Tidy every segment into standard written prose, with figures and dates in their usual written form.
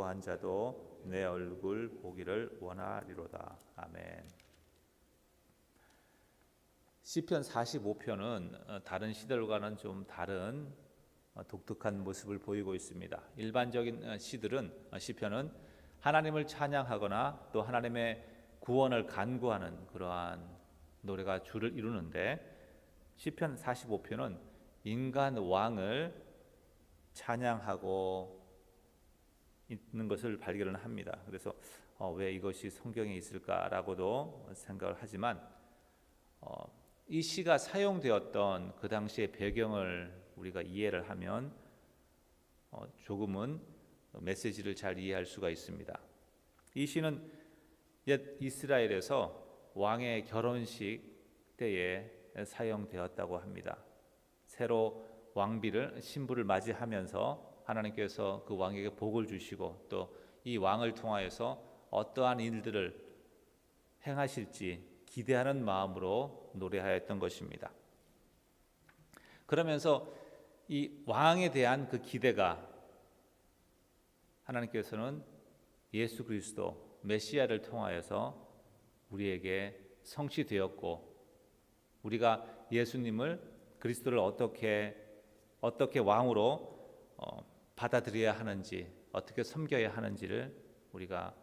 부한 자도 내 얼굴 보기를 원하리로다. 아멘. 시편 45편은 다른 시들과는 좀 다른 독특한 모습을 보이고 있습니다. 일반적인 시편은 하나님을 찬양하거나 또 하나님의 구원을 간구하는 그러한 노래가 주를 이루는데, 시편 45편은 인간 왕을 찬양하고 있는 것을 발견을 합니다. 그래서 왜 이것이 성경에 있을까라고도 생각을 하지만 이 시가 사용되었던 그 당시의 배경을 우리가 이해를 하면 조금은 메시지를 잘 이해할 수가 있습니다. 이 시는 옛 이스라엘에서 왕의 결혼식 때에 사용되었다고 합니다. 새로 신부를 맞이하면서 하나님께서 그 왕에게 복을 주시고 또 이 왕을 통하여서 어떠한 일들을 행하실지 기대하는 마음으로 노래하였던 것입니다. 그러면서 이 왕에 대한 그 기대가 하나님께서는 예수 그리스도 메시아를 통하여서 우리에게 성취되었고, 우리가 예수님을 그리스도를 어떻게 왕으로 받아들여야 하는지, 어떻게 섬겨야 하는지를 우리가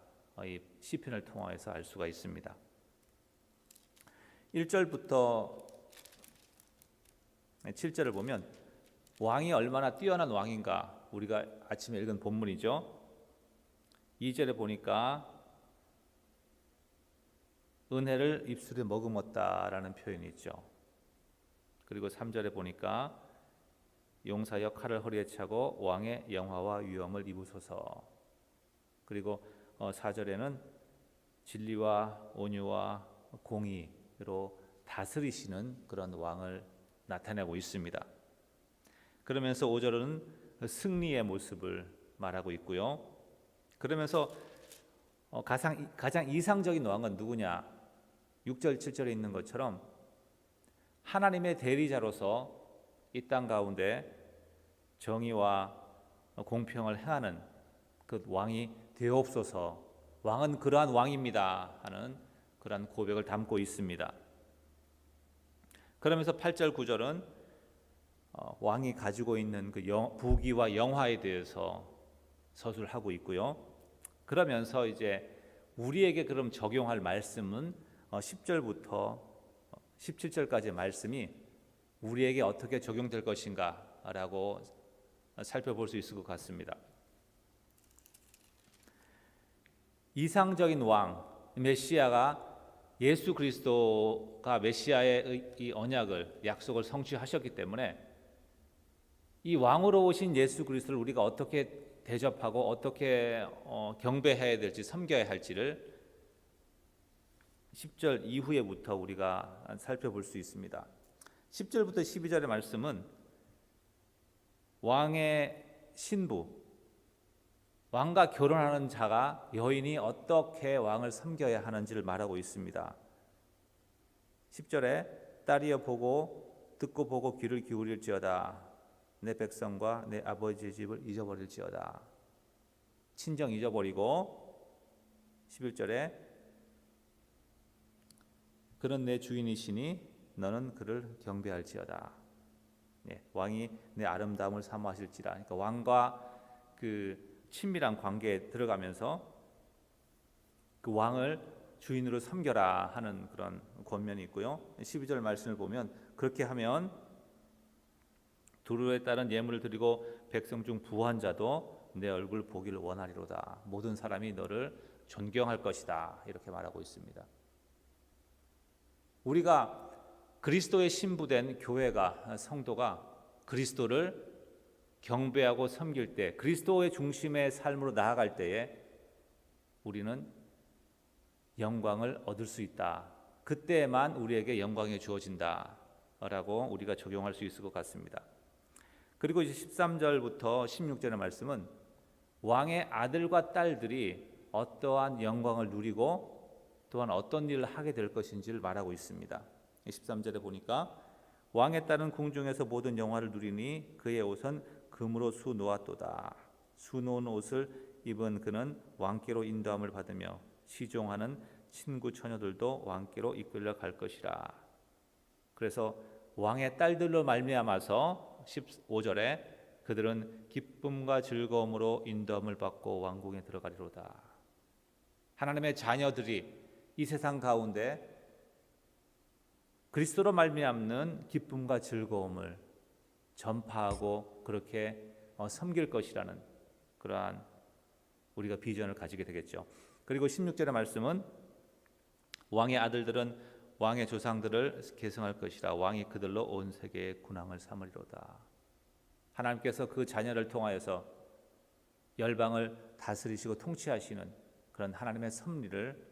이 시편을 통하여서 알 수가 있습니다. 1절부터 7절을 보면 왕이 얼마나 뛰어난 왕인가, 우리가 아침에 읽은 본문이죠. 2절에 보니까 은혜를 입술에 머금었다라는 표현이 있죠. 그리고 3절에 보니까 용사여 칼을 허리에 차고 왕의 영화와 위엄을 입으소서. 그리고 4절에는 진리와 온유와 공의로 다스리시는 그런 왕을 나타내고 있습니다. 그러면서 5절은 승리의 모습을 말하고 있고요. 그러면서 가장 이상적인 왕은 누구냐? 6절 7절에 있는 것처럼 하나님의 대리자로서 이 땅 가운데 정의와 공평을 행하는 그 왕이 되옵소서. 왕은 그러한 왕입니다 하는 그러한 고백을 담고 있습니다. 그러면서 8절 9절은 왕이 가지고 있는 그 부귀와 영화에 대해서 서술하고 있고요. 그러면서 이제 우리에게 그럼 적용할 말씀은 10절부터 17절까지의 말씀이 우리에게 어떻게 적용될 것인가 라고 살펴볼 수 있을 것 같습니다. 이상적인 왕, 메시아가 예수 그리스도가 메시아의 이 언약을, 약속을 성취하셨기 때문에 이 왕으로 오신 예수 그리스도를 우리가 어떻게 대접하고 어떻게 경배해야 될지, 섬겨야 할지를 10절 이후에부터 우리가 살펴볼 수 있습니다. 10절부터 12절의 말씀은 왕의 신부, 왕과 결혼하는 자가, 여인이 어떻게 왕을 섬겨야 하는지를 말하고 있습니다. 10절에 딸이여 듣고 보고 귀를 기울일지어다. 내 백성과 내 아버지의 집을 잊어버릴지어다. 친정 잊어버리고 11절에 그는 내 주인이시니 너는 그를 경배할지어다. 왕이 내 아름다움을 사모하실지라. 그러니까 왕과 그 친밀한 관계에 들어가면서 그 왕을 주인으로 섬겨라 하는 그런 권면이 있고요. 12절 말씀을 보면 그렇게 하면 두루에 따른 예물을 드리고 백성 중 부한 자도 내 얼굴 보기를 원하리로다. 모든 사람이 너를 존경할 것이다. 이렇게 말하고 있습니다. 우리가 그리스도의 신부된 교회가, 성도가 그리스도를 경배하고 섬길 때, 그리스도의 중심의 삶으로 나아갈 때에 우리는 영광을 얻을 수 있다. 그때만 우리에게 영광이 주어진다 라고 우리가 적용할 수 있을 것 같습니다. 그리고 이제 13절부터 16절의 말씀은 왕의 아들과 딸들이 어떠한 영광을 누리고 또한 어떤 일을 하게 될 것인지를 말하고 있습니다. 13절에 보니까 왕의 딸은 궁중에서 모든 영화를 누리니 그의 옷은 금으로 수놓았도다. 수놓은 옷을 입은 그는 왕께로 인도함을 받으며 시종하는 친구 처녀들도 왕께로 이끌려 갈 것이라. 그래서 왕의 딸들로 말미암아서 15절에 그들은 기쁨과 즐거움으로 인도함을 받고 왕궁에 들어가리로다. 하나님의 자녀들이 이 세상 가운데 그리스도로 말미암는 기쁨과 즐거움을 전파하고 그렇게 섬길 것이라는 그러한 우리가 비전을 가지게 되겠죠. 그리고 16절의 말씀은 왕의 아들들은 왕의 조상들을 계승할 것이라. 왕이 그들로 온 세계의 군왕을 삼으리로다. 하나님께서 그 자녀를 통하여서 열방을 다스리시고 통치하시는 그런 하나님의 섭리를,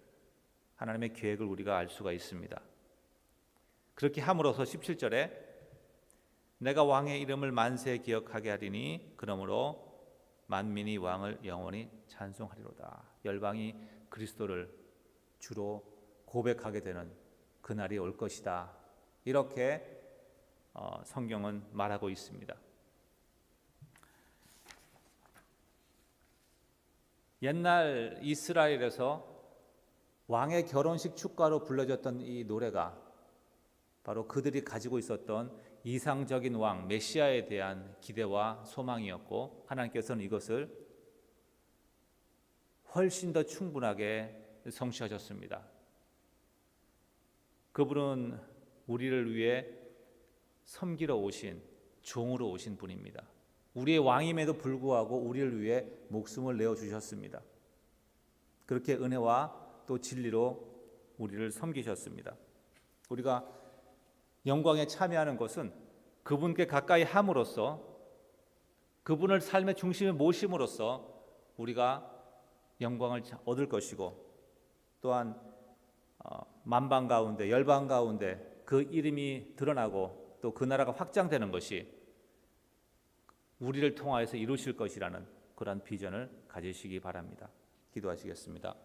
하나님의 계획을 우리가 알 수가 있습니다. 그렇게 함으로써 17절에 내가 왕의 이름을 만세 기억하게 하리니 그러므로 만민이 왕을 영원히 찬송하리로다. 열방이 그리스도를 주로 고백하게 되는 그날이 올 것이다. 이렇게 성경은 말하고 있습니다. 옛날 이스라엘에서 왕의 결혼식 축가로 불러졌던 이 노래가 바로 그들이 가지고 있었던 이상적인 왕 메시아에 대한 기대와 소망이었고, 하나님께서는 이것을 훨씬 더 충분하게 성취하셨습니다. 그분은 우리를 위해 섬기러 오신, 종으로 오신 분입니다. 우리의 왕임에도 불구하고 우리를 위해 목숨을 내어주셨습니다. 그렇게 은혜와 또 진리로 우리를 섬기셨습니다. 우리가 영광에 참여하는 것은 그분께 가까이 함으로써, 그분을 삶의 중심에 모심으로써 우리가 영광을 얻을 것이고, 또한 만방 가운데, 열방 가운데 그 이름이 드러나고 또 그 나라가 확장되는 것이 우리를 통하여서 이루실 것이라는 그런 비전을 가지시기 바랍니다. 기도하시겠습니다.